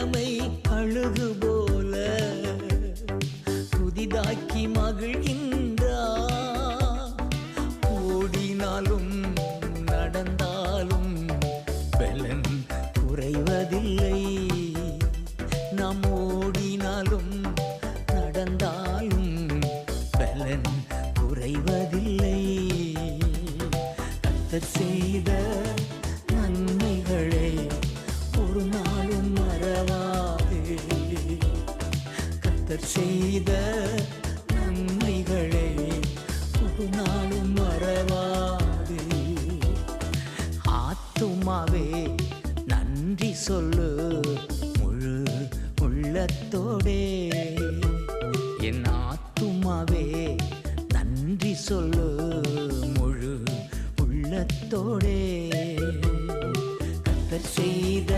இளமை அழுகு போல புதிதாக்கி மகிழ்கின்றார். ஓடினாலும் நடந்தாலும் பலன் குறைவதில்லை. நாம் ஓடினாலும் நடந்தாலும் பலன் குறைவதில்லை. கர்த்தர் செய்த நன்மைகளை ஒரு நாளும் மறவாதே. கர்த்தர் செய்த நன்மைகளை ஒரு நாளும் மறவாதே. ஆத்துமாவே நன்றி சொல்லு முழு உள்ளத்தோடே. என் ஆத்துமாவே நன்றி சொல்லு முழு உள்ளத்தோடே. கர்த்தர் செய்த